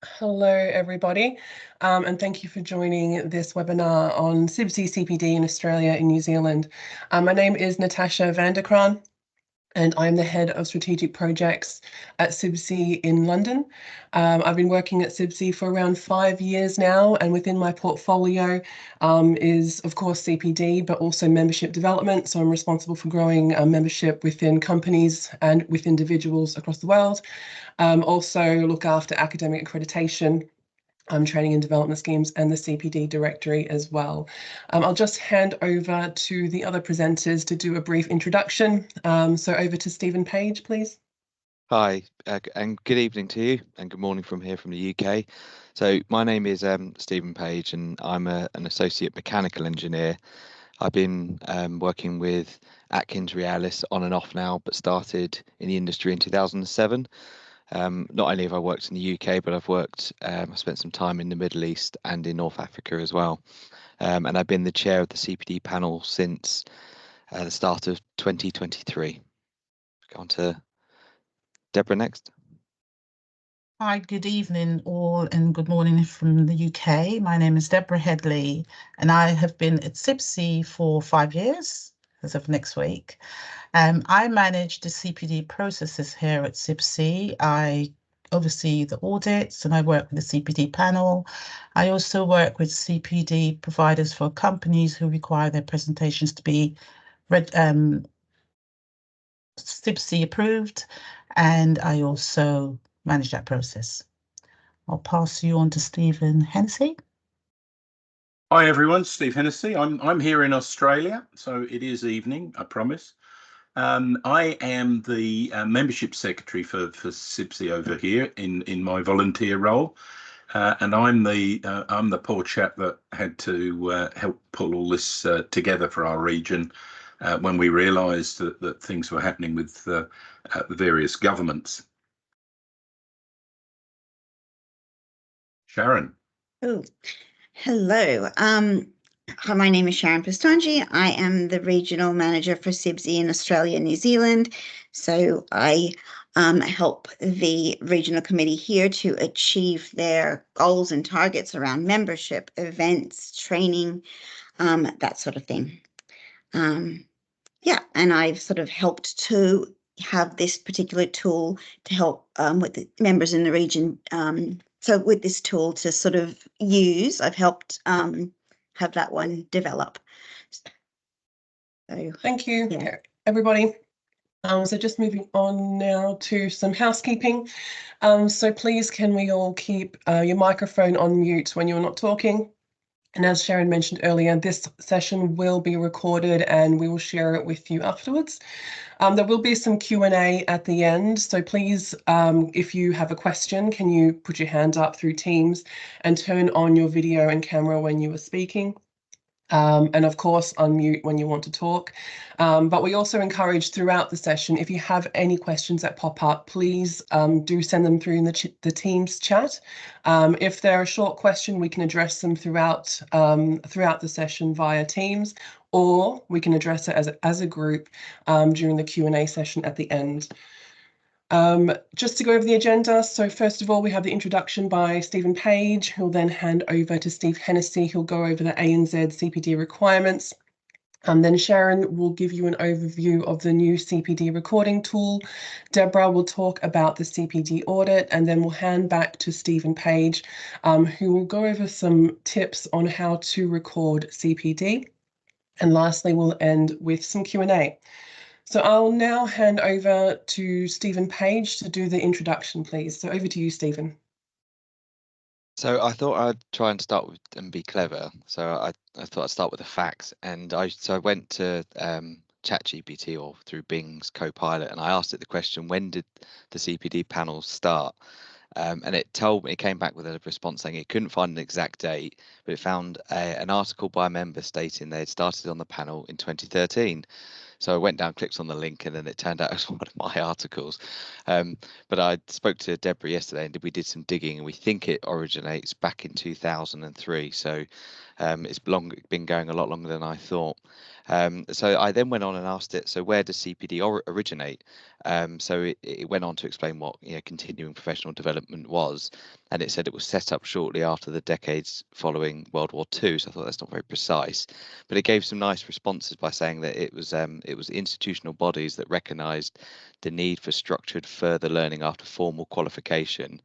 Hello, everybody, and thank you for joining this webinar on CIBSE CPD in Australia and New Zealand. My name is Natasha Vanderkran, and I'm the head of strategic projects at CIBSE in London. I've been working at CIBSE for around 5 years now, and within my portfolio is, of course, CPD, but also membership development. So I'm responsible for growing membership within companies and with individuals across the world. Also look after academic accreditation, training and development schemes, and the CPD directory as well. I'll just hand over to the other presenters to do a brief introduction. So over to Stephen Page, please. Hi, and good evening to you, and good morning from here from the UK. So my name is Stephen Page, and I'm an associate mechanical engineer. I've been working with Atkins Realis on and off now, but started in the industry in 2007. Not only have I worked in the UK, but I spent some time in the Middle East and in North Africa as well. And I've been the chair of the CPD panel since the start of 2023. Go on to Deborah next. Hi, good evening all, and good morning from the UK. My name is Deborah Headley, and I have been at CIBSE for 5 years, as of next week. I manage the CPD processes here at CIBSE. I oversee the audits, and I work with the CPD panel. I also work with CPD providers for companies who require their presentations to be CIBSE approved, and I also manage that process. I'll pass you on to Stephen Hennessy. Hi everyone, Steve Hennessy. I'm here in Australia, so it is evening, I promise. I am the membership secretary for CIBSE over here in my volunteer role, and I'm the poor chap that had to help pull all this together for our region when we realised that things were happening with the various governments. Sharon. Oh, hello. Hi, my name is Sharon Pistangi. I am the regional manager for CIBSE in Australia and New Zealand. So I help the regional committee here to achieve their goals and targets around membership, events, training, that sort of thing. Yeah, and I've sort of helped to have this particular tool to help with the members in the region. So with this tool to sort of use, I've helped have that one develop. So, Thank you, everybody. So just moving on now to some housekeeping. So please, can we all keep your microphone on mute when you're not talking? And as Sharon mentioned earlier, this session will be recorded and we will share it with you afterwards. There will be some Q&A at the end, so please, if you have a question, can you put your hand up through Teams and turn on your video and camera when you are speaking? And of course, unmute when you want to talk. But we also encourage throughout the session, if you have any questions that pop up, please do send them through in the Teams chat. If they're a short question, we can address them throughout the session via Teams, or we can address it as a group during the Q&A session at the end. Just to go over the agenda, so first of all, we have the introduction by Stephen Page, who'll then hand over to Steve Hennessy, who'll go over the ANZ CPD requirements. Then Sharon will give you an overview of the new CPD recording tool. Deborah will talk about the CPD audit, and then we'll hand back to Stephen Page, who will go over some tips on how to record CPD. And lastly, we'll end with some Q&A. So I'll now hand over to Stephen Page to do the introduction, please. So over to you, Stephen. So I thought I'd try and start with and be clever. So I thought I'd start with the facts, and I went to ChatGPT or through Bing's Copilot, and I asked it the question, when did the CPD panel start? And it came back with a response saying it couldn't find an exact date, but it found an article by a member stating they had started on the panel in 2013. So I went down, clicked on the link, and then it turned out it was one of my articles. But I spoke to Deborah yesterday, and we did some digging, and we think it originates back in 2003. So It's been going a lot longer than I thought. So I then went on and asked it, so where does CPD originate? So it went on to explain what continuing professional development was, and it said it was set up shortly after the decades following World War II. So I thought that's not very precise, but it gave some nice responses by saying that it was institutional bodies that recognised the need for structured further learning after formal qualification.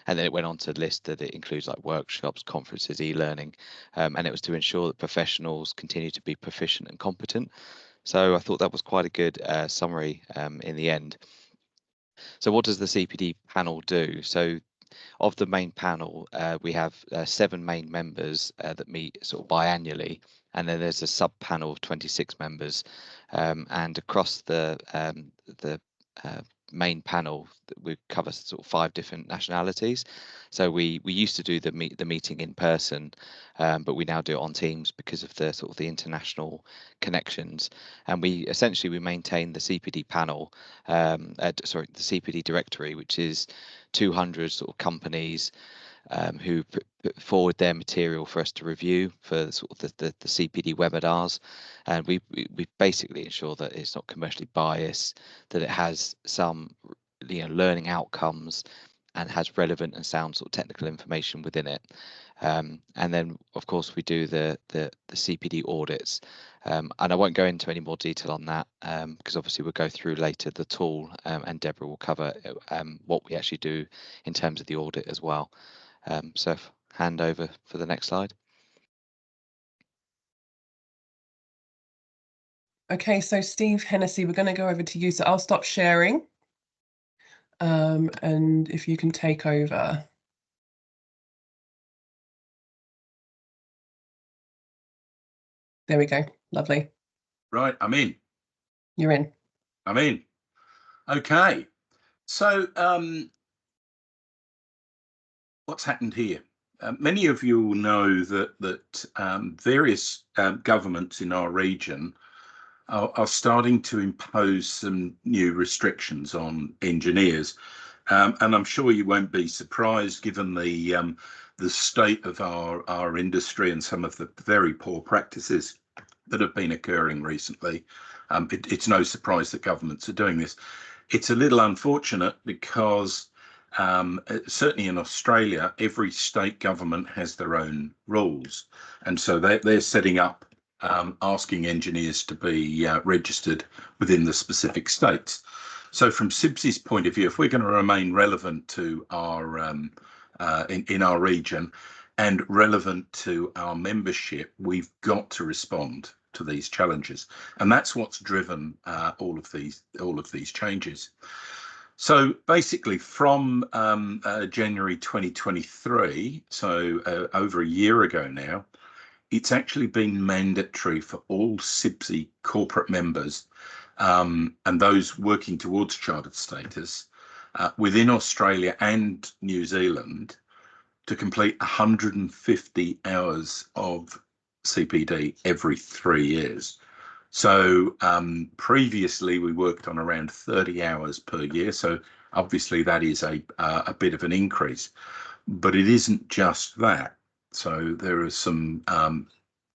And then it went on to list that it includes like workshops, conferences, e-learning, and it was to ensure that professionals continue to be proficient and competent. So I thought that was quite a good summary in the end. So what does the CPD panel do? So of the main panel, we have 7 main members that meet sort of biannually, and then there's a sub panel of 26 members, and across the main panel we cover sort of 5 different nationalities. So we used to do the meeting in person, but we now do it on Teams because of the sort of the international connections. And we maintain the CPD panel, the CPD directory, which is 200 sort of companies who put forward their material for us to review for sort of the CPD webinars, and we basically ensure that it's not commercially biased, that it has some learning outcomes, and has relevant and sound sort of technical information within it. And then of course we do the CPD audits, and I won't go into any more detail on that because obviously we'll go through later the tool, and Deborah will cover what we actually do in terms of the audit as well. So hand over for the next slide. Okay, so Steve Hennessy, we're going to go over to you. So I'll stop sharing. And if you can take over. There we go. Lovely. Right, I'm in. You're in. I'm in. Okay. So what's happened here? Many of you will know that various governments in our region are starting to impose some new restrictions on engineers, and I'm sure you won't be surprised given the state of our industry and some of the very poor practices that have been occurring recently. It's no surprise that governments are doing this. It's a little unfortunate because certainly in Australia, every state government has their own rules, and so they're setting up asking engineers to be registered within the specific states. So from CIBSE's point of view, if we're going to remain relevant to our in our region and relevant to our membership, we've got to respond to these challenges, and that's what's driven all of these changes. So basically from January 2023, so over a year ago now, it's actually been mandatory for all CIBSE corporate members and those working towards chartered status within Australia and New Zealand to complete 150 hours of CPD every 3 years. So previously we worked on around 30 hours per year. So obviously that is a bit of an increase, but it isn't just that. So there are some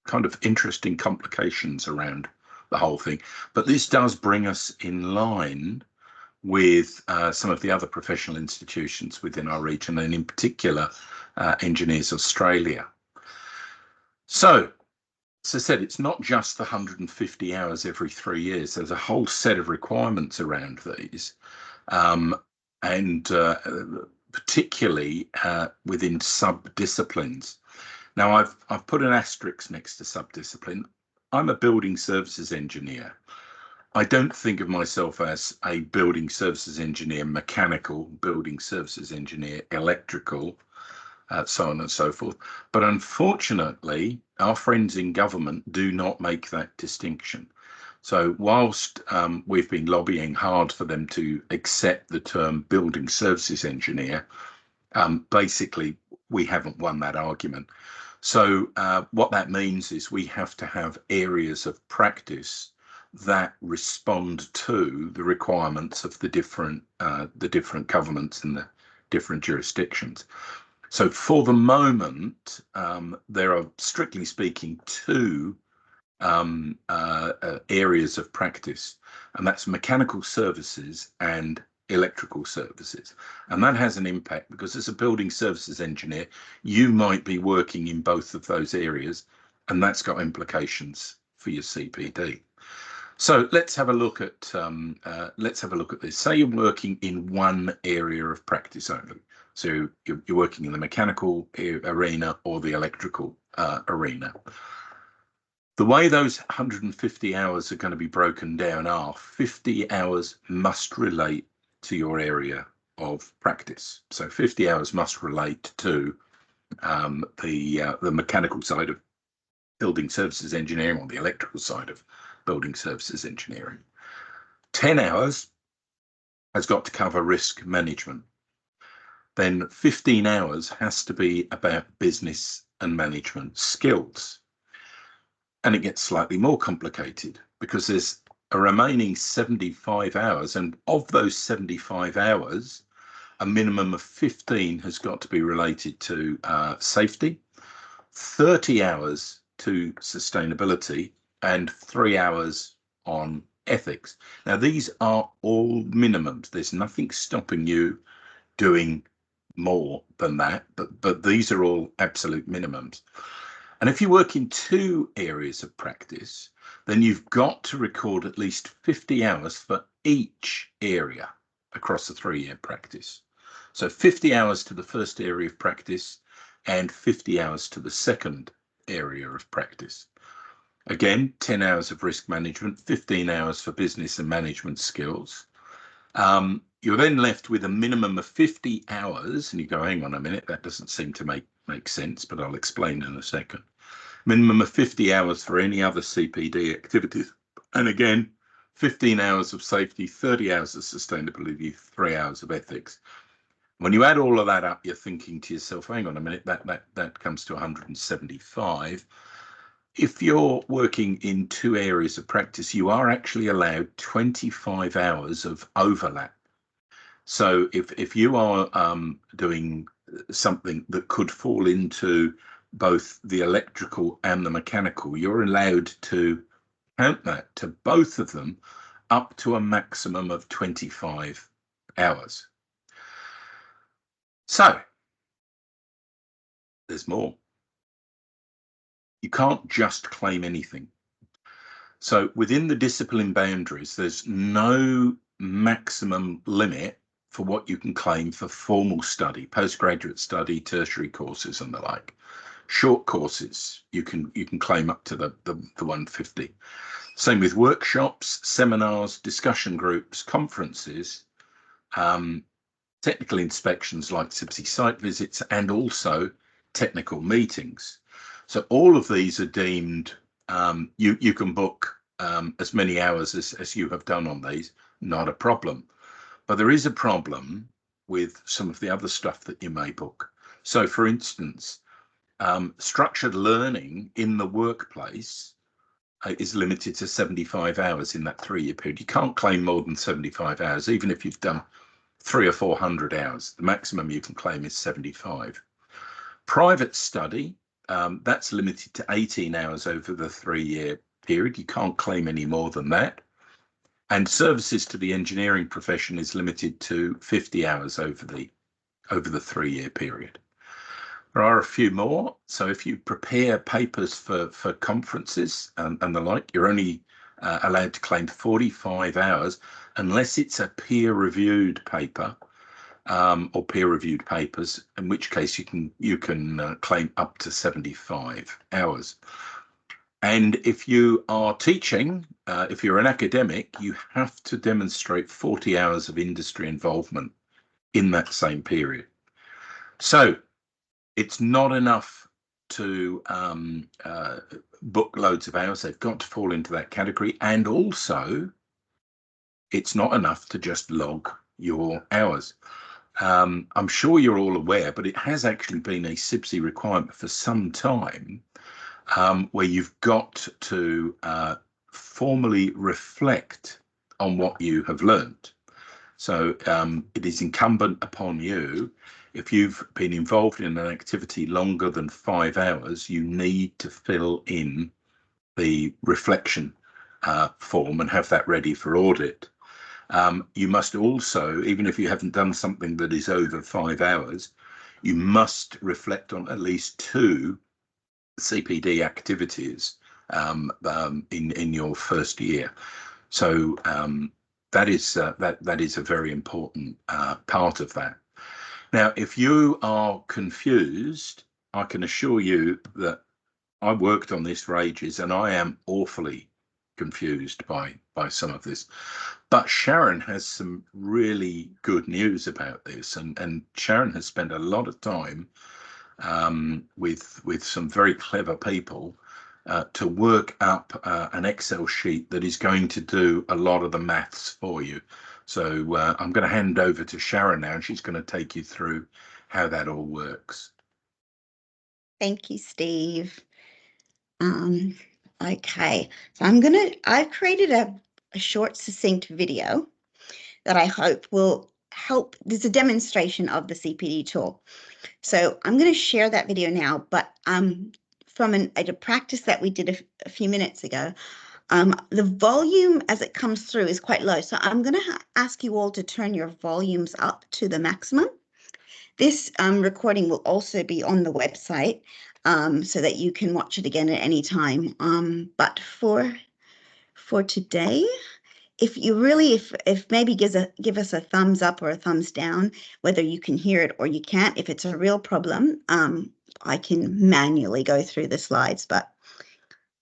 kind of interesting complications around the whole thing. But this does bring us in line with some of the other professional institutions within our region, and in particular, Engineers Australia. So, as I said, it's not just the 150 hours every 3 years. There's a whole set of requirements around these, and particularly within sub-disciplines. Now, I've put an asterisk next to sub-discipline. I'm a building services engineer. I don't think of myself as a building services engineer, mechanical, building services engineer, electrical, so on and so forth. But unfortunately, our friends in government do not make that distinction. So whilst we've been lobbying hard for them to accept the term building services engineer, basically we haven't won that argument. So what that means is we have to have areas of practice that respond to the requirements of the different governments in the different jurisdictions. So for the moment, there are, strictly speaking, two areas of practice, and that's mechanical services and electrical services. And that has an impact because as a building services engineer, you might be working in both of those areas, and that's got implications for your CPD. So let's have a look at this. Say you're working in one area of practice only. So you're working in the mechanical arena or the electrical arena. The way those 150 hours are going to be broken down are 50 hours must relate to your area of practice. So 50 hours must relate to the mechanical side of building services engineering or the electrical side of building services engineering. 10 hours has got to cover risk management. Then 15 hours has to be about business and management skills. And it gets slightly more complicated because there's a remaining 75 hours. And of those 75 hours, a minimum of 15 has got to be related to safety, 30 hours to sustainability, and 3 hours on ethics. Now, these are all minimums. There's nothing stopping you doing more than that, but these are all absolute minimums. And if you work in two areas of practice, then you've got to record at least 50 hours for each area across the 3-year practice. So 50 hours to the first area of practice and 50 hours to the second area of practice. Again, 10 hours of risk management, 15 hours for business and management skills. You're then left with a minimum of 50 hours, and you go, hang on a minute, that doesn't seem to make sense, but I'll explain in a second. Minimum of 50 hours for any other CPD activities. And again, 15 hours of safety, 30 hours of sustainability, 3 hours of ethics. When you add all of that up, you're thinking to yourself, hang on a minute, that comes to 175. If you're working in two areas of practice, you are actually allowed 25 hours of overlap. So if you are doing something that could fall into both the electrical and the mechanical, you're allowed to count that to both of them up to a maximum of 25 hours. So there's more. You can't just claim anything. So within the discipline boundaries, there's no maximum limit for what you can claim for formal study, postgraduate study, tertiary courses and the like. Short courses, you can claim up to the 150. Same with workshops, seminars, discussion groups, conferences, technical inspections like CIBSE site visits, and also technical meetings. So all of these are deemed, you can book as many hours as you have done on these, not a problem. But there is a problem with some of the other stuff that you may book. So for instance, structured learning in the workplace is limited to 75 hours in that 3-year period. You can't claim more than 75 hours, even if you've done 300 or 400 hours. The maximum you can claim is 75. Private study, that's limited to 18 hours over the 3-year period. You can't claim any more than that. And services to the engineering profession is limited to 50 hours over the 3-year period. There are a few more. So if you prepare papers for conferences and the like, you're only allowed to claim 45 hours unless it's a peer-reviewed paper or peer-reviewed papers, in which case you can claim up to 75 hours. And if you are teaching, if you're an academic, you have to demonstrate 40 hours of industry involvement in that same period. So it's not enough to book loads of hours. They've got to fall into that category. And also, it's not enough to just log your hours. I'm sure you're all aware, but it has actually been a CIBSE requirement for some time, where you've got to formally reflect on what you have learned. So it is incumbent upon you, if you've been involved in an activity longer than 5 hours, you need to fill in the reflection form and have that ready for audit. You must also, even if you haven't done something that is over 5 hours, you must reflect on at least 2 CPD activities in your first year. So that is a very important part of that. Now, if you are confused, I can assure you that I worked on this for ages and I am awfully confused by some of this. But Sharon has some really good news about this, and Sharon has spent a lot of time with some very clever people to work up an Excel sheet that is going to do a lot of the maths for you. So I'm going to hand over to Sharon now, and she's going to take you through how that all works. Thank you, Steve. Okay, so I've created a short, succinct video that I hope will help. There's a demonstration of the CPD tool. So I'm going to share that video now, but from a practice that we did a few minutes ago, the volume as it comes through is quite low. So I'm going to ask you all to turn your volumes up to the maximum. This recording will also be on the website so that you can watch it again at any time. But for today, if you really, if maybe give us a thumbs up or a thumbs down, whether you can hear it or you can't. If it's a real problem, I can manually go through the slides, but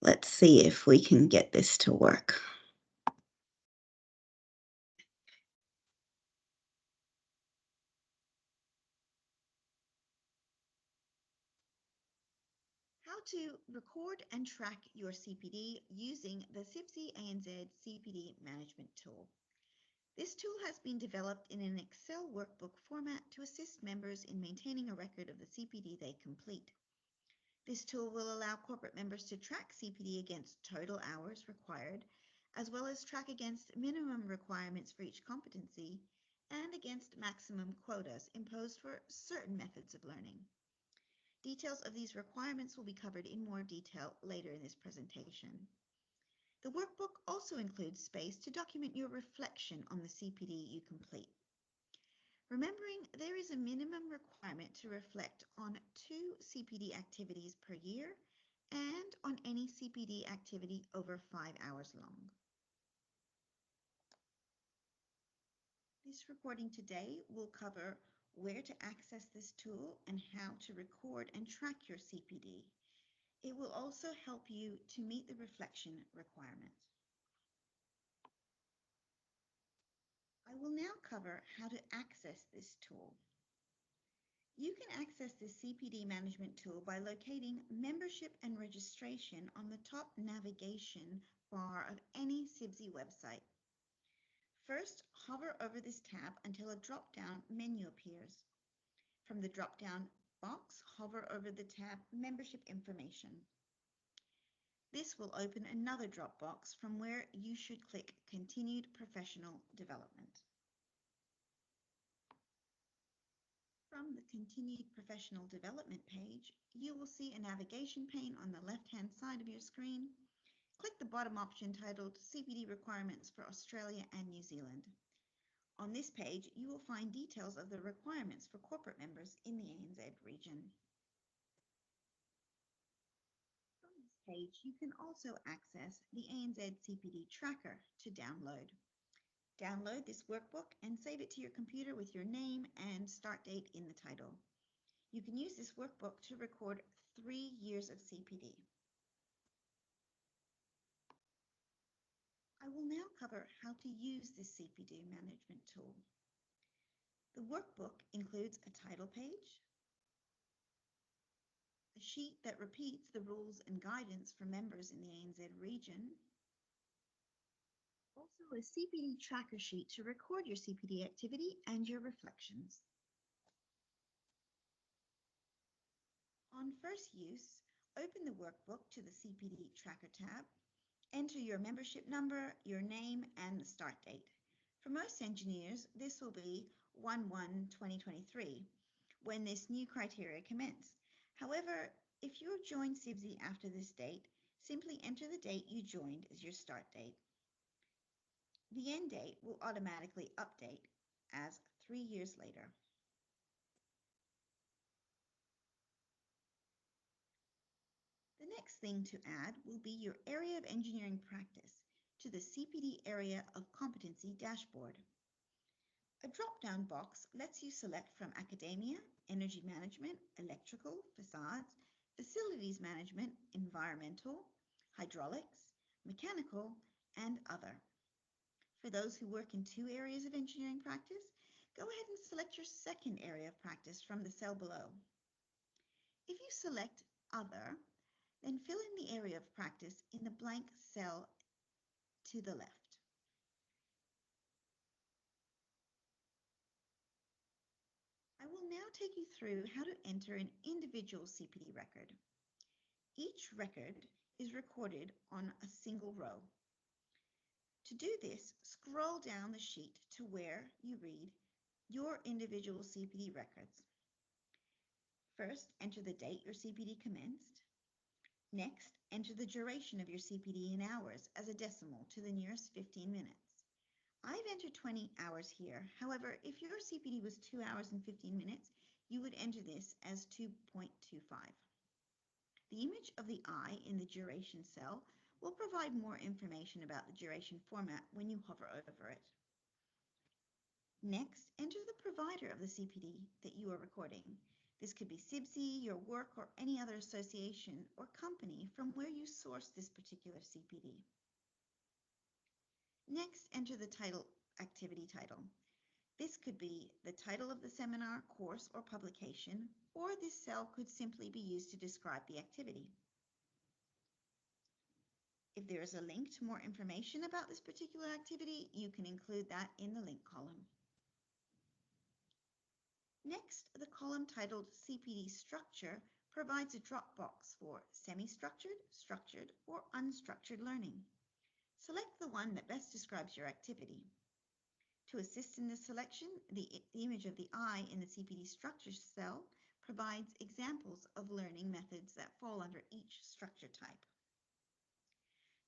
let's see if we can get this to work. How to record and track your CPD using the CIBSE ANZ CPD management tool. This tool has been developed in an Excel workbook format to assist members in maintaining a record of the CPD they complete. This tool will allow corporate members to track CPD against total hours required, as well as track against minimum requirements for each competency and against maximum quotas imposed for certain methods of learning. Details of these requirements will be covered in more detail later in this presentation. The workbook also includes space to document your reflection on the CPD you complete. Remembering there is a minimum requirement to reflect on 2 CPD activities per year and on any CPD activity over 5 hours long. This recording today will cover where to access this tool and how to record and track your CPD. It will also help you to meet the reflection requirement. I will now cover how to access this tool. You can access the CPD management tool by locating membership and registration on the top navigation bar of any CIBSE website. First, hover over this tab until a drop-down menu appears. From the drop-down box, hover over the tab Membership Information. This will open another drop box from where you should click Continued Professional Development. From the Continued Professional Development page, you will see a navigation pane on the left-hand side of your screen. Click the bottom option titled CPD Requirements for Australia and New Zealand. On this page, you will find details of the requirements for corporate members in the ANZ region. From this page, you can also access the ANZ CPD Tracker to download. Download this workbook and save it to your computer with your name and start date in the title. You can use this workbook to record 3 years of CPD. I will now cover how to use this CPD management tool. The workbook includes a title page, a sheet that repeats the rules and guidance for members in the ANZ region, also a CPD tracker sheet to record your CPD activity and your reflections. On first use, open the workbook to the CPD tracker tab, enter your membership number, your name, and the start date. For most engineers, this will be 1/1/2023, when this new criteria commence. However, if you joined CIBSE after this date, simply enter the date you joined as your start date. The end date will automatically update as 3 years later. The next thing to add will be your area of engineering practice to the CPD Area of Competency dashboard. A drop-down box lets you select from academia, energy management, electrical, facades, facilities management, environmental, hydraulics, mechanical, and other. For those who work in 2 areas of engineering practice, go ahead and select your second area of practice from the cell below. If you select Other, then fill in the area of practice in the blank cell to the left. I will now take you through how to enter an individual CPD record. Each record is recorded on a single row. To do this, scroll down the sheet to where you read your individual CPD records. First, enter the date your CPD commenced. Next, enter the duration of your CPD in hours as a decimal to the nearest 15 minutes. I've entered 20 hours here. However, if your CPD was 2 hours and 15 minutes, you would enter this as 2.25. The image of the eye in the duration cell will provide more information about the duration format when you hover over it. Next, enter the provider of the CPD that you are recording. This could be CIBSE, your work, or any other association or company from where you source this particular CPD. Next, enter the title, activity title. This could be the title of the seminar, course, or publication, or this cell could simply be used to describe the activity. If there is a link to more information about this particular activity, you can include that in the link column. Next, the column titled CPD Structure provides a drop box for semi-structured, structured, or unstructured learning. Select the one that best describes your activity. To assist in this selection, the image of the eye in the CPD Structure cell provides examples of learning methods that fall under each structure type.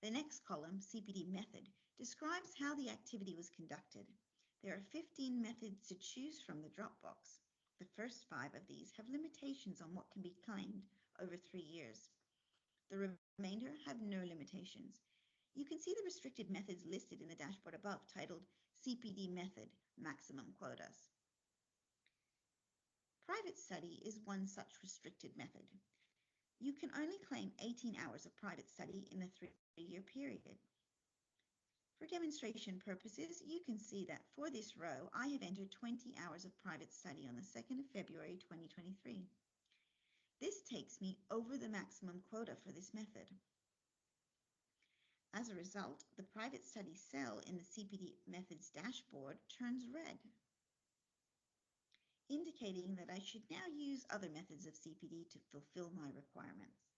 The next column, CPD Method, describes how the activity was conducted. There are 15 methods to choose from the drop box. The first 5 of these have limitations on what can be claimed over 3 years. The remainder have no limitations. You can see the restricted methods listed in the dashboard above, titled CPD Method Maximum Quotas. Private study is one such restricted method. You can only claim 18 hours of private study in the 3-year period. For demonstration purposes, you can see that for this row, I have entered 20 hours of private study on the 2nd of February 2023. This takes me over the maximum quota for this method. As a result, the private study cell in the CPD Methods dashboard turns red, indicating that I should now use other methods of CPD to fulfill my requirements.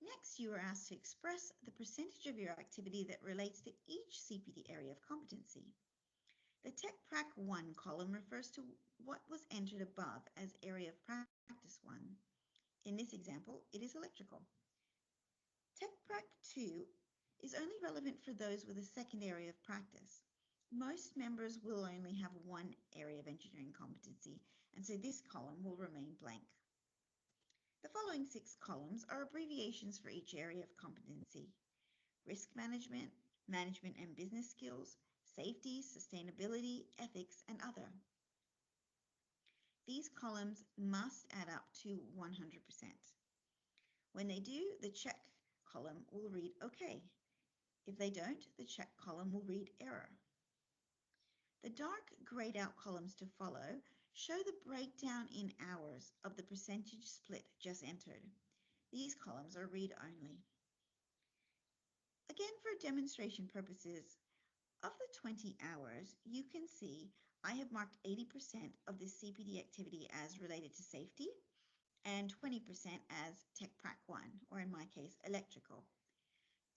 Next, you are asked to express the percentage of your activity that relates to each CPD area of competency. The TechPrac 1 column refers to what was entered above as area of practice 1. In this example, it is electrical. TechPrac 2 is only relevant for those with a second area of practice. Most members will only have one area of engineering competency, and so this column will remain blank. The following 6 columns are abbreviations for each area of competency: risk management, management and business skills, safety, sustainability, ethics, and other. These columns must add up to 100%. When they do, the check column will read OK. If they don't, the check column will read error. The dark grayed out columns to follow show the breakdown in hours of the percentage split just entered. These columns are read-only. Again, for demonstration purposes, of the 20 hours, you can see I have marked 80% of this CPD activity as related to safety and 20% as TechPrac 1, or in my case, electrical.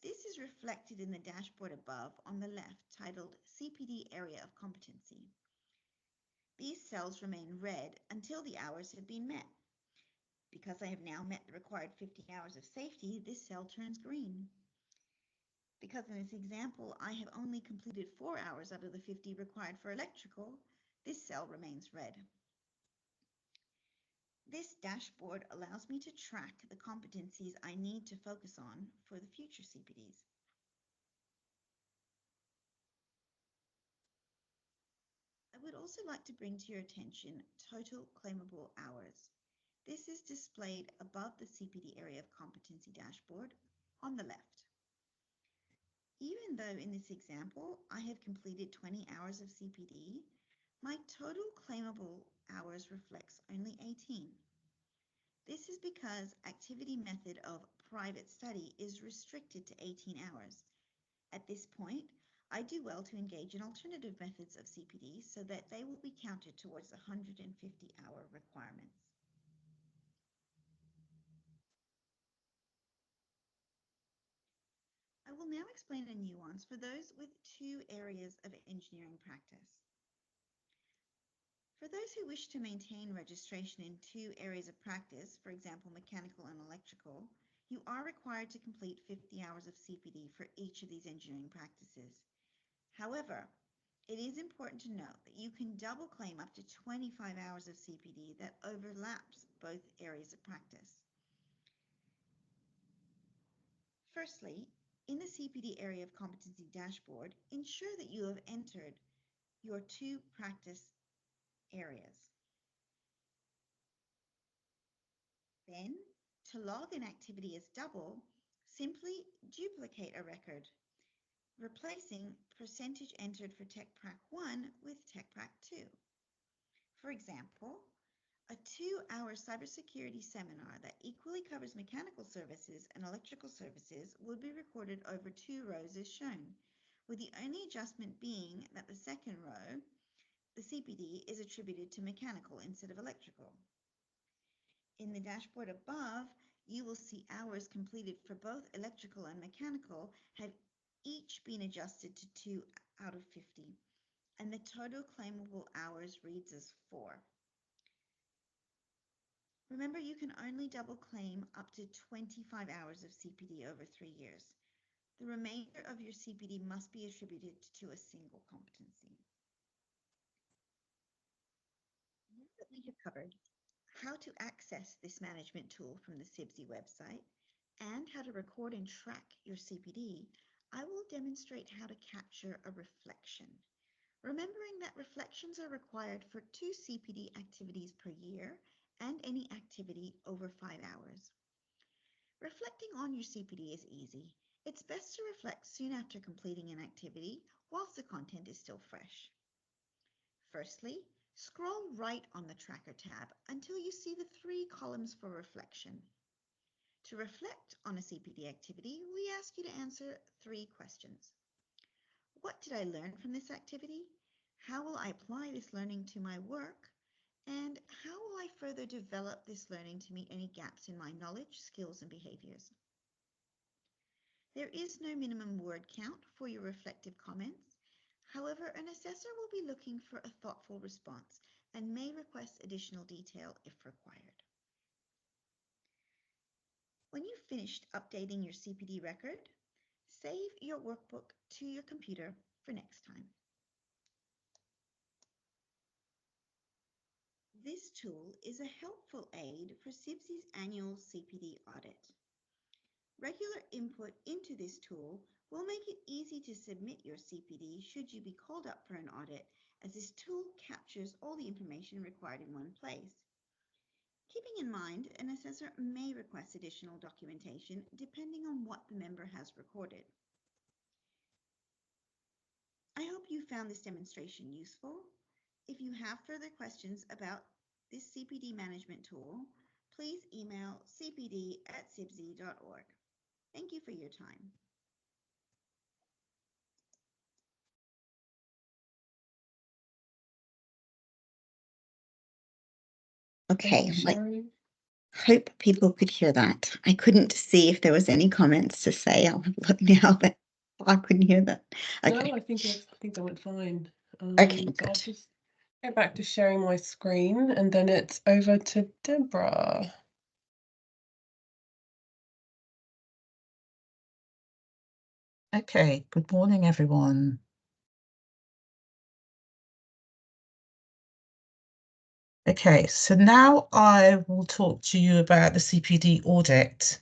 This is reflected in the dashboard above on the left, titled CPD Area of Competency. These cells remain red until the hours have been met. Because I have now met the required 50 hours of safety, this cell turns green. Because in this example, I have only completed 4 hours out of the 50 required for electrical, this cell remains red. This dashboard allows me to track the competencies I need to focus on for the future CPDs. I would also like to bring to your attention total claimable hours. This is displayed above the CPD Area of Competency dashboard on the left. Even though in this example I have completed 20 hours of CPD, my total claimable hours reflects only 18. This is because activity method of private study is restricted to 18 hours. At this point, I do well to engage in alternative methods of CPD so that they will be counted towards the 150-hour requirements. I will now explain a nuance for those with 2 areas of engineering practice. For those who wish to maintain registration in 2 areas of practice, for example, mechanical and electrical, you are required to complete 50 hours of CPD for each of these engineering practices. However, it is important to note that you can double claim up to 25 hours of CPD that overlaps both areas of practice. Firstly, in the CPD Area of Competency dashboard, ensure that you have entered your 2 practice areas. Then, to log an activity as double, simply duplicate a record, replacing percentage entered for Tech Prac 1 with Tech Prac 2. For example, a 2-hour cybersecurity seminar that equally covers mechanical services and electrical services would be recorded over 2 rows as shown, with the only adjustment being that the second row, the CPD, is attributed to mechanical instead of electrical. In the dashboard above, you will see hours completed for both electrical and mechanical have each been adjusted to 2 out of 50, and the total claimable hours reads as 4. Remember, you can only double claim up to 25 hours of CPD over 3 years. The remainder of your CPD must be attributed to a single competency. Now that we have covered how to access this management tool from the CIBSE website and how to record and track your CPD, I will demonstrate how to capture a reflection. Remembering that reflections are required for 2 CPD activities per year and any activity over 5 hours. Reflecting on your CPD is easy. It's best to reflect soon after completing an activity whilst the content is still fresh. Firstly, scroll right on the Tracker tab until you see the 3 columns for reflection. To reflect on a CPD activity, we ask you to answer 3 questions. What did I learn from this activity? How will I apply this learning to my work? And how will I further develop this learning to meet any gaps in my knowledge, skills, and behaviors? There is no minimum word count for your reflective comments. However, an assessor will be looking for a thoughtful response and may request additional detail if required. When you've finished updating your CPD record, save your workbook to your computer for next time. This tool is a helpful aid for CIBSE's annual CPD audit. Regular input into this tool will make it easy to submit your CPD should you be called up for an audit, as this tool captures all the information required in one place. Keeping in mind, an assessor may request additional documentation depending on what the member has recorded. I hope you found this demonstration useful. If you have further questions about this CPD management tool, please email cpd@cibse.org. Thank you for your time. Thank Okay, you, Sharon. hope people could hear that. I couldn't see if there was any comments to say. I'll look now, but I couldn't hear that. Okay. No, I think that went fine. Okay, So I'll good. just go back to sharing my screen, and then it's over to Deborah. Okay, good morning, everyone. Okay, so now I will talk to you about the CPD audit.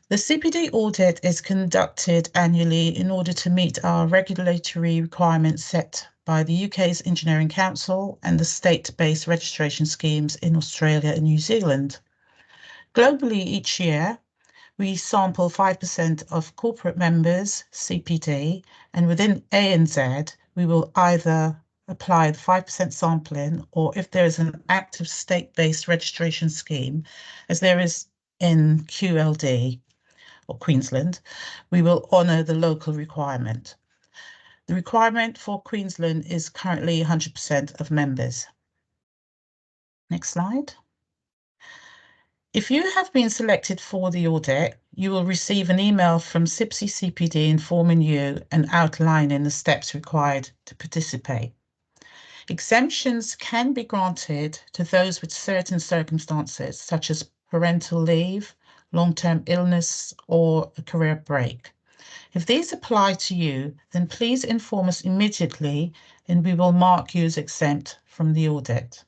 The CPD audit is conducted annually in order to meet our regulatory requirements set by the UK's Engineering Council and the state-based registration schemes in Australia and New Zealand. Globally, each year, we sample 5% of corporate members, CPD, and within ANZ, we will either apply the 5% sampling, or if there is an active state-based registration scheme, as there is in QLD or Queensland, we will honour the local requirement. The requirement for Queensland is currently 100% of members. Next slide. If you have been selected for the audit, you will receive an email from CIBSE CPD informing you and outlining the steps required to participate. Exemptions can be granted to those with certain circumstances, such as parental leave, long-term illness, or a career break. If these apply to you, then please inform us immediately and we will mark you as exempt from the audit.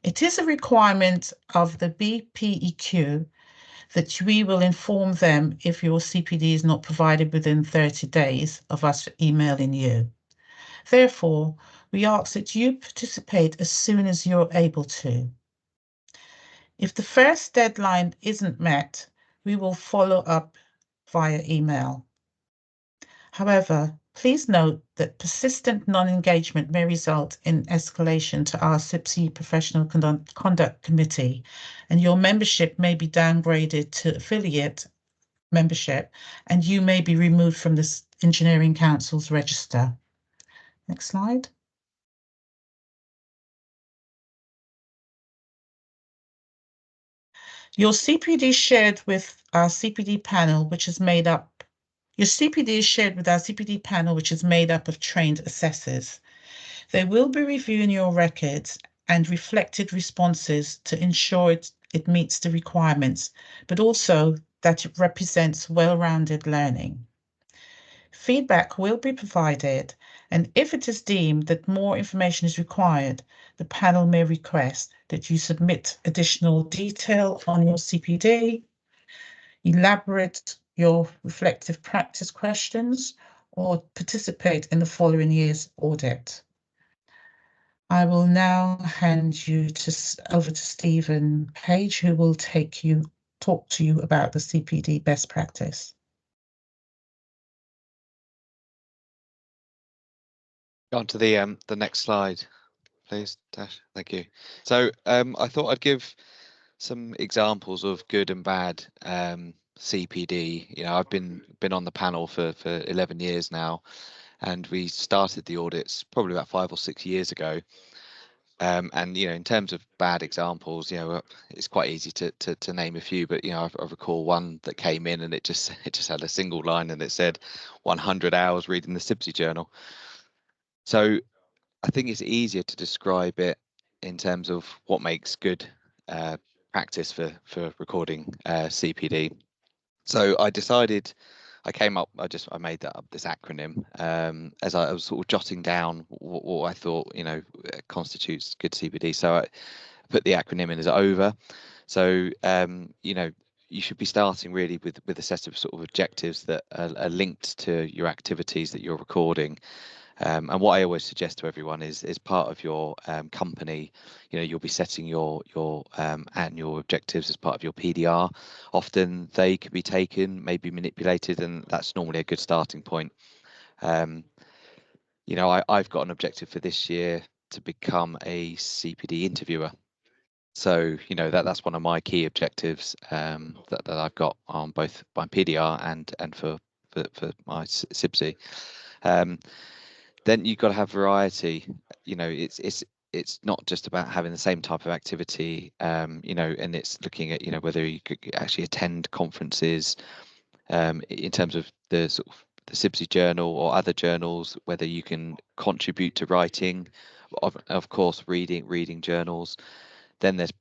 It is a requirement of the BPEQ that we will inform them if your CPD is not provided within 30 days of us emailing you. Therefore, we ask that you participate as soon as you're able to. If the first deadline isn't met, we will follow up via email. However, please note that persistent non-engagement may result in escalation to our CIBSE Professional Conduct Committee, and your membership may be downgraded to affiliate membership, and you may be removed from the Engineering Council's register. Next slide. Your CPD is shared with our CPD panel, which is made up Your CPD is shared with our CPD panel, which is made up of trained assessors. They will be reviewing your records and reflected responses to ensure it meets the requirements, but also that it represents well-rounded learning. Feedback will be provided, and if it is deemed that more information is required, the panel may request that you submit additional detail on your CPD, elaborate your reflective practice questions, or participate in the following year's audit. I will now hand you over to Stephen Page, who will talk to you about the CPD best practice. On to the next slide, please, Tash. Thank you. So I thought I'd give some examples of good and bad CPD. You know, I've been on the panel for 11 years now, and we started the audits probably about 5 or 6 years ago. And you know, in terms of bad examples, you know, it's quite easy to name a few, but you know, I recall one that came in and it just had a single line and it said 100 hours reading the CIBSE journal. So I think it's easier to describe it in terms of what makes good practice for recording CPD. So I made this acronym as I was sort of jotting down what I thought, you know, constitutes good CPD. So I put the acronym in as OVER. So you know, you should be starting really with a set of sort of objectives that are linked to your activities that you're recording. And what I always suggest to everyone is part of your company, you know, you'll be setting your annual objectives as part of your PDR. Often they could be taken, maybe manipulated, and that's normally a good starting point. You know, I've got an objective for this year to become a CPD interviewer. So, you know, that's one of my key objectives that I've got on both my PDR and for my CIBSE. Then you've got to have variety. You know, it's it's not just about having the same type of activity, you know, and it's looking at, you know, whether you could actually attend conferences, in terms of the sort of the CIBSE journal or other journals, whether you can contribute to writing, of course, reading journals. Then there's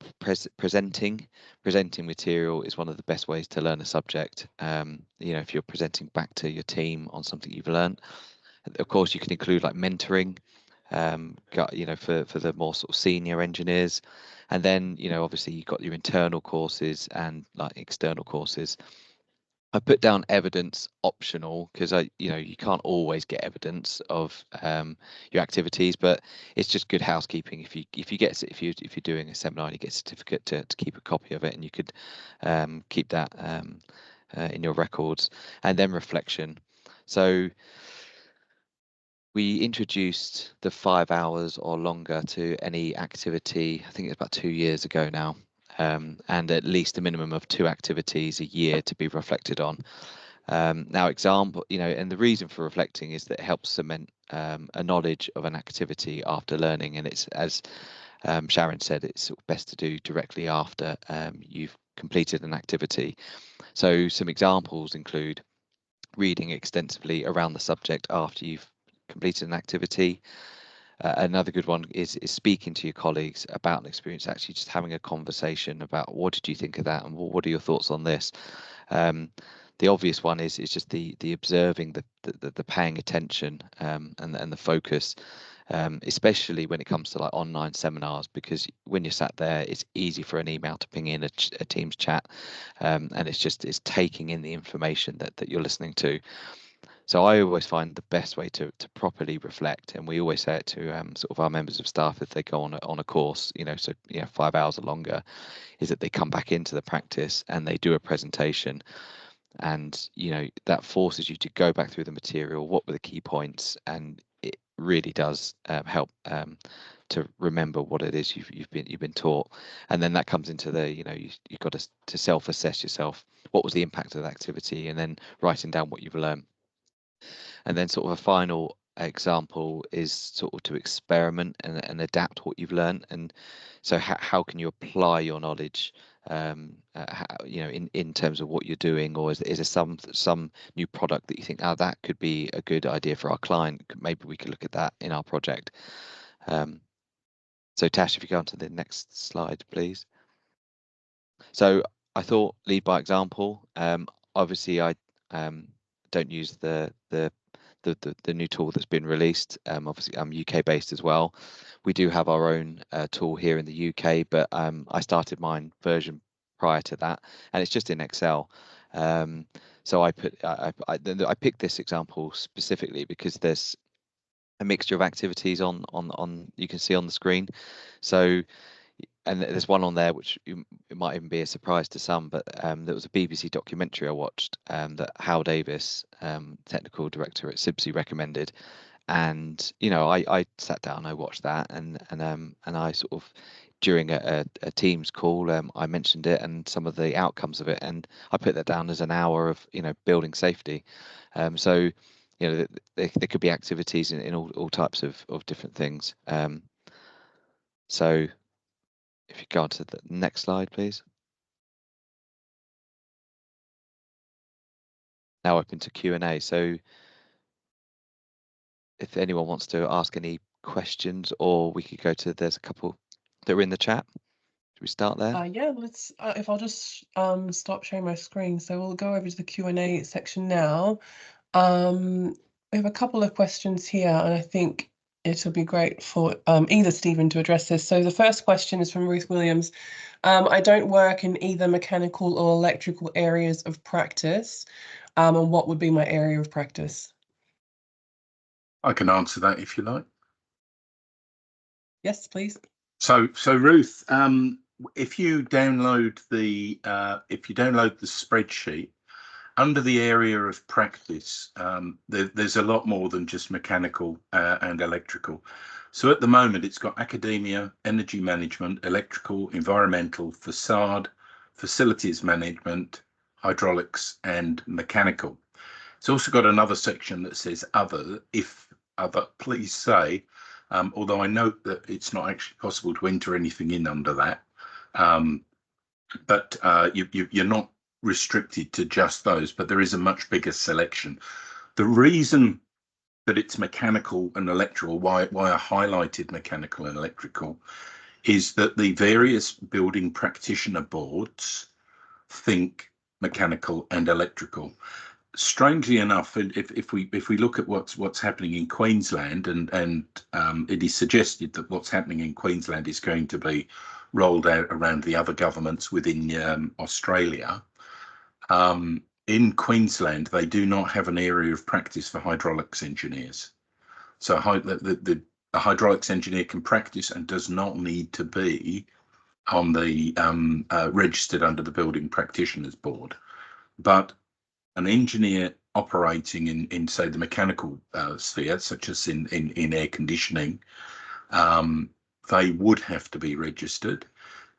presenting material is one of the best ways to learn a subject. You know, if you're presenting back to your team on something you've learned. Of course, you can include like mentoring, you know, for the more sort of senior engineers. And then, you know, obviously you've got your internal courses and like external courses. I put down evidence optional because you know, you can't always get evidence of your activities, but it's just good housekeeping. If you're doing a seminar and you get a certificate to keep a copy of it, and you could keep that in your records. And then reflection. So we introduced the 5 hours or longer to any activity, I think it's about 2 years ago now, and at least a minimum of 2 activities a year to be reflected on. Now, example, you know, and the reason for reflecting is that it helps cement a knowledge of an activity after learning, and it's, as Sharon said, it's best to do directly after you've completed an activity. So some examples include reading extensively around the subject after you've completed an activity. Another good one is speaking to your colleagues about an experience, actually just having a conversation about what did you think of that and what are your thoughts on this. The obvious one is just the observing, the paying attention, and the focus, especially when it comes to like online seminars, because when you're sat there, it's easy for an email to ping in a Teams chat, and it's taking in the information that you're listening to. So I always find the best way to properly reflect, and we always say it to sort of our members of staff if they go on a course, you know, so 5 hours or longer, is that they come back into the practice and they do a presentation, and you know, that forces you to go back through the material. What were the key points? And it really does help to remember what it is you've been taught. And then that comes into the, you know, you've got to self-assess yourself. What was the impact of that activity? And then writing down what you've learned. And then sort of a final example is sort of to experiment and adapt what you've learned. And so how can you apply your knowledge, you know, in terms of what you're doing? Or is there some new product that you think, oh, that could be a good idea for our client, maybe we could look at that in our project. So Tash, if you go on to the next slide, please. So I thought lead by example. Obviously I don't use the new tool that's been released. Obviously I'm UK based as well. We do have our own tool here in the UK, but I started mine version prior to that, and it's just in Excel. So I picked this example specifically because there's a mixture of activities on you can see on the screen. So, and there's one on there which it might even be a surprise to some, but there was a BBC documentary I watched that Hal Davis, technical director at CIBSE, recommended, and you know, I sat down, I watched that, and I sort of, during a Teams call, I mentioned it and some of the outcomes of it, and I put that down as an hour of, you know, building safety. So you know, there could be activities in all types of different things. So if you go on to the next slide, please. Now open to Q&A. So if anyone wants to ask any questions, or we could go to, there's a couple that are in the chat. Should we start there? Yeah, let's, if I'll just stop sharing my screen. So we'll go over to the Q&A section now. We have a couple of questions here, and I think it'll be great for either Stephen to address this. So the first question is from Ruth Williams. I don't work in either mechanical or electrical areas of practice. And what would be my area of practice? I can answer that if you like. Yes, please. So Ruth, if you download the spreadsheet, under the area of practice, there's a lot more than just mechanical and electrical. So at the moment, it's got academia, energy management, electrical, environmental, facade, facilities management, hydraulics, and mechanical. It's also got another section that says other. If other, please say. although I note that it's not actually possible to enter anything in under that. But you're not restricted to just those, but there is a much bigger selection. The reason that it's mechanical and electrical, why I highlighted mechanical and electrical, is that the various building practitioner boards think mechanical and electrical. Strangely enough, if we look at what's happening in Queensland, and it is suggested that what's happening in Queensland is going to be rolled out around the other governments within Australia. In Queensland, they do not have an area of practice for hydraulics engineers. So the hydraulics engineer can practice and does not need to be on the registered under the Building Practitioners Board. But an engineer operating in say the mechanical sphere, such as in air conditioning, they would have to be registered,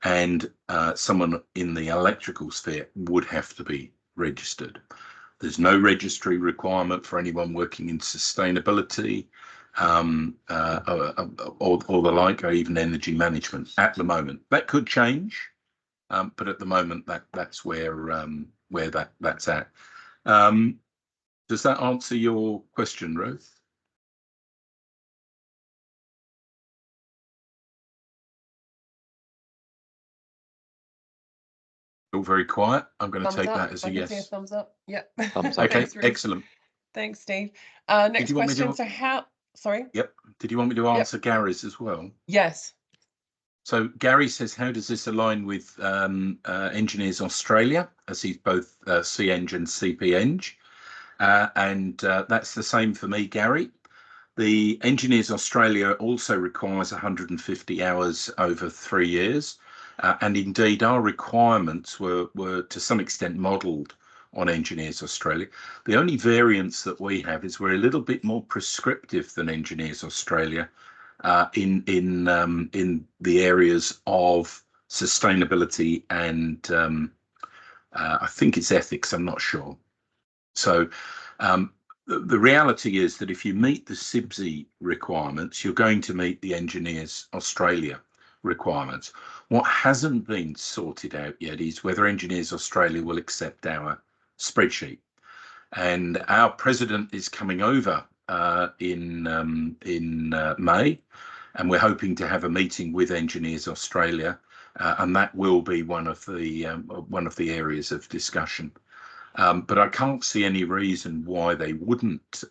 and someone in the electrical sphere would have to be registered. There's no registry requirement for anyone working in sustainability or the like, or even energy management at the moment. That could change, but at the moment that's where that's at. Does that answer your question, Ruth? All very quiet. I'm going to take that as a yes. See a thumbs up. Yeah. Thumbs up. Okay, excellent. Thanks, Steve. Next question. So how? Sorry. Yep. Did you want me to answer Gary's as well? Yes. So Gary says, how does this align with Engineers Australia, as he's both CEng and CPEng? And that's the same for me, Gary. The Engineers Australia also requires 150 hours over 3 years. And indeed, our requirements were to some extent modelled on Engineers Australia. The only variance that we have is we're a little bit more prescriptive than Engineers Australia in the areas of sustainability and I think it's ethics. I'm not sure. So the reality is that if you meet the CIBSE requirements, you're going to meet the Engineers Australia requirements. What hasn't been sorted out yet is whether Engineers Australia will accept our spreadsheet. And our president is coming over in May, and we're hoping to have a meeting with Engineers Australia, and that will be one of the areas of discussion. But I can't see any reason why they wouldn't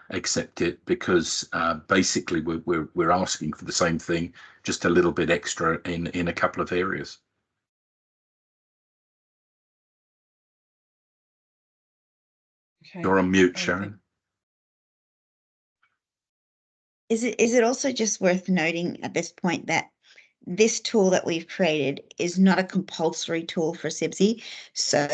accept it, because basically we're asking for the same thing, just a little bit extra in a couple of areas. Okay. You're on mute, Sharon. Is it also just worth noting at this point that this tool that we've created is not a compulsory tool for CIBSE. So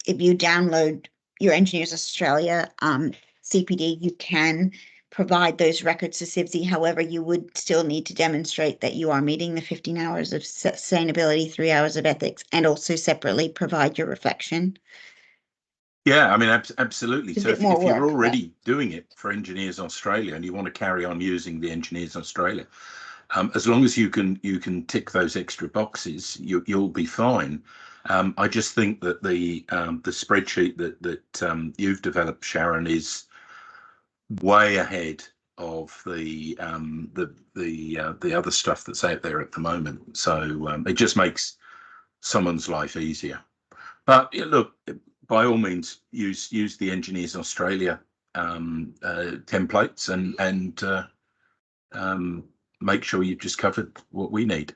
if you download your Engineers Australia CPD, you can provide those records to CIBSE. However, you would still need to demonstrate that you are meeting the 15 hours of sustainability, 3 hours of ethics, and also separately provide your reflection. Yeah, I mean, absolutely. So if you're already doing it for Engineers Australia and you want to carry on using the Engineers Australia, as long as you can tick those extra boxes, you'll be fine. I just think that the spreadsheet that you've developed, Sharon, is way ahead of the other stuff that's out there at the moment. So it just makes someone's life easier. But look, by all means, use the Engineers Australia templates and make sure you've just covered what we need.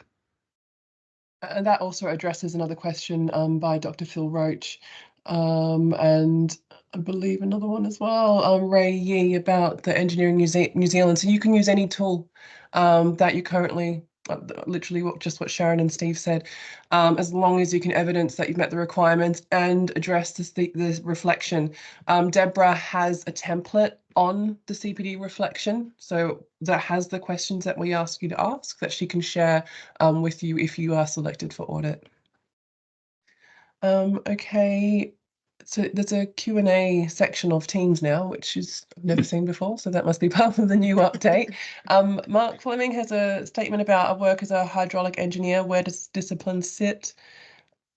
And that also addresses another question by Dr. Phil Roach, and I believe another one as well, Ray Yee, about the Engineering New Zealand. So you can use any tool that you currently, literally just what Sharon and Steve said, as long as you can evidence that you've met the requirements and address the reflection. Deborah has a template on the CPD reflection, so that has the questions that we ask you to ask that she can share with you if you are selected for audit. Okay, So there's a Q&A section of Teams now, which is I've never seen before, so that must be part of the new update. Mark Fleming has a statement about I work as a hydraulic engineer. Where does discipline sit?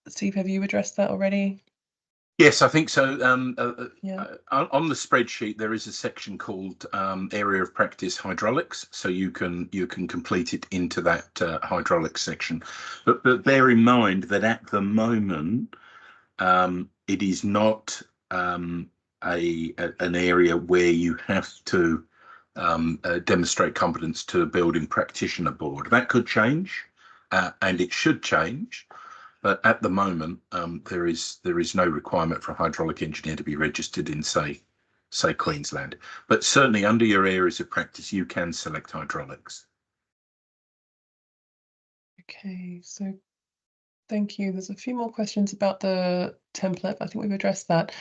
Steve, have you addressed that already? Yes, I think so. Yeah. On the spreadsheet, there is a section called Area of Practice Hydraulics, so you can complete it into that hydraulics section. But bear in mind that at the moment, it is not an area where you have to demonstrate competence to a building practitioner board. That could change, and it should change. But at the moment, there is no requirement for a hydraulic engineer to be registered in, say Queensland. But certainly under your areas of practice, you can select hydraulics. Okay, so thank you. There's a few more questions about the template. I think we've addressed that.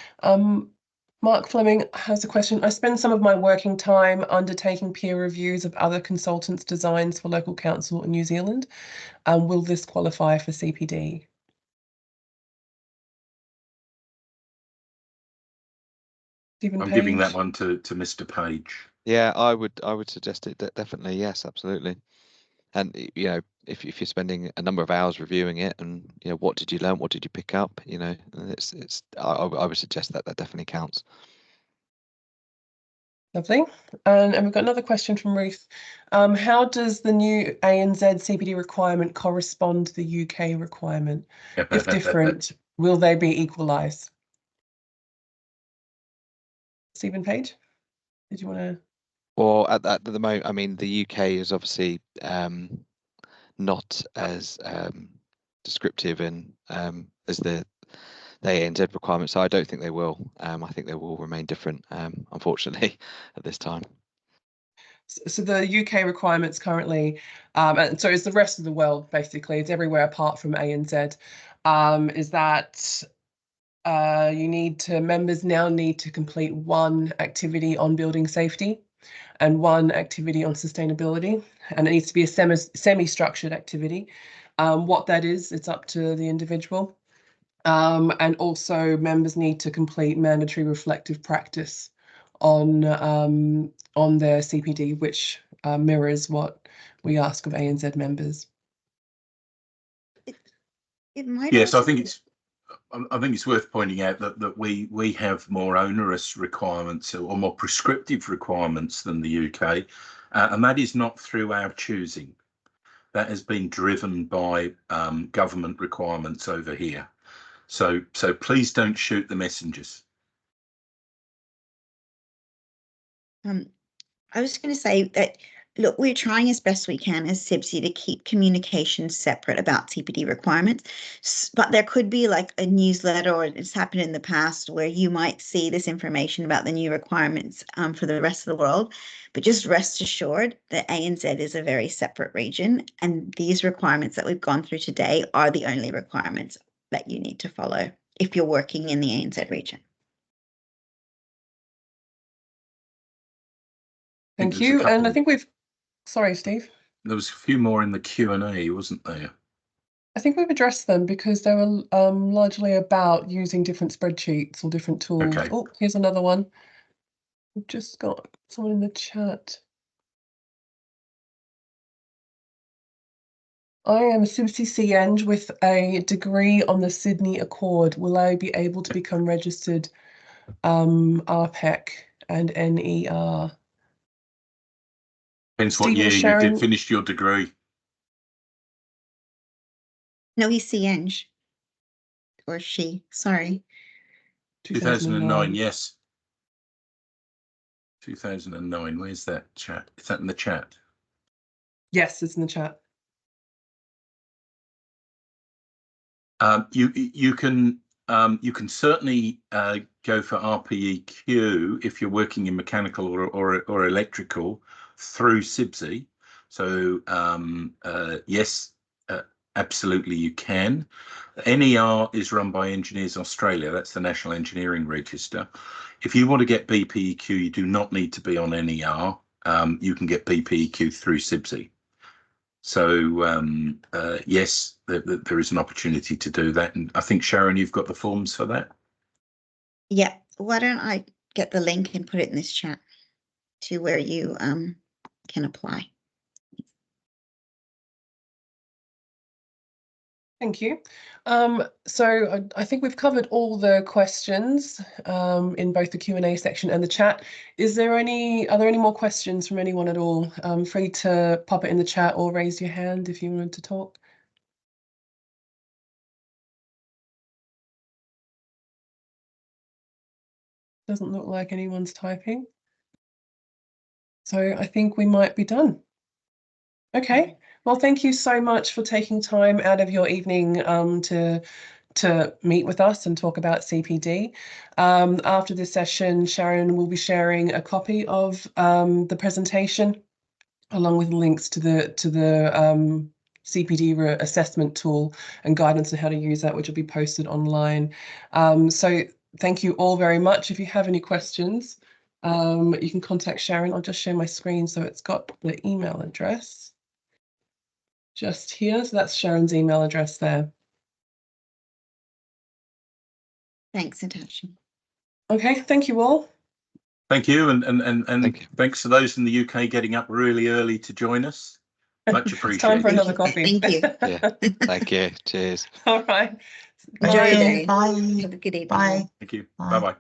Mark Fleming has a question. I spend some of my working time undertaking peer reviews of other consultants' designs for local council in New Zealand. Will this qualify for CPD? Stephen I'm Page? giving that one to Mr. Page. Yeah, I would suggest it definitely, yes, absolutely. And you know, if you're spending a number of hours reviewing it, and you know, what did you learn, what did you pick up, you know, I would suggest that definitely counts. Lovely. And we've got another question from Ruth. How does the new ANZ CPD requirement correspond to the UK requirement? If different, will they be equalised? Stephen Page, did you want to? Or at the moment, I mean, the UK is obviously not as descriptive and as the ANZ requirements, so I don't think they will. I think they will remain different, unfortunately, at this time. So the UK requirements currently, and so it's the rest of the world, basically, it's everywhere apart from ANZ, is that members now need to complete one activity on building safety and one activity on sustainability, and it needs to be a semi-structured activity. What that is, it's up to the individual. And also members need to complete mandatory reflective practice on their CPD, which mirrors what we ask of ANZ members. It might Yes, also I think it's worth pointing out that we have more onerous requirements or more prescriptive requirements than the UK, and that is not through our choosing. That has been driven by government requirements over here. So please don't shoot the messengers. I was going to say that, look, we're trying as best we can as CIBSE to keep communication separate about CPD requirements, but there could be like a newsletter, or it's happened in the past where you might see this information about the new requirements for the rest of the world. But just rest assured that ANZ is a very separate region, and these requirements that we've gone through today are the only requirements that you need to follow if you're working in the ANZ region. Thank you. And I think sorry, Steve. There was a few more in the Q&A, wasn't there? I think we've addressed them because they were largely about using different spreadsheets or different tools. Okay. Oh, here's another one. We've just got someone in the chat. I am a CIBSE Eng with a degree on the Sydney Accord. Will I be able to become registered RPEC and NER? Depends what Stephen, year Sharon, you finished your degree. No, he's Eng. Or she, sorry. 2009, yes. 2009. Where's that chat? Is that in the chat? Yes, it's in the chat. You can certainly go for RPEQ if you're working in mechanical or electrical through CIBSE. So yes, absolutely you can. NER is run by Engineers Australia. That's the National Engineering Register. If you want to get BPEQ, you do not need to be on NER. You can get BPEQ through CIBSE. So yes, there is an opportunity to do that, and I think Sharon, you've got the forms for that. Yeah, why don't I get the link and put it in this chat to where you can apply. Thank you. So I think we've covered all the questions in both the Q&A section and the chat. Are there any more questions from anyone at all? Free to pop it in the chat or raise your hand if you wanted to talk. Doesn't look like anyone's typing. So I think we might be done. Okay, well, thank you so much for taking time out of your evening to meet with us and talk about CPD. After this session, Sharon will be sharing a copy of the presentation along with links to the CPD assessment tool and guidance on how to use that, which will be posted online. So thank you all very much. If you have any questions, you can contact Sharon. I'll just share my screen so it's got the email address just here. So that's Sharon's email address there. Thanks, Natasha. Okay, thank you all. Thank you, and Thank you. thanks to those in the UK getting up really early to join us. Much It's time for appreciated. another coffee. Thank you. Yeah, thank you. Cheers. All right. Enjoy your Bye. day. Bye. Have a good evening. Bye. Thank you. Bye. Bye-bye.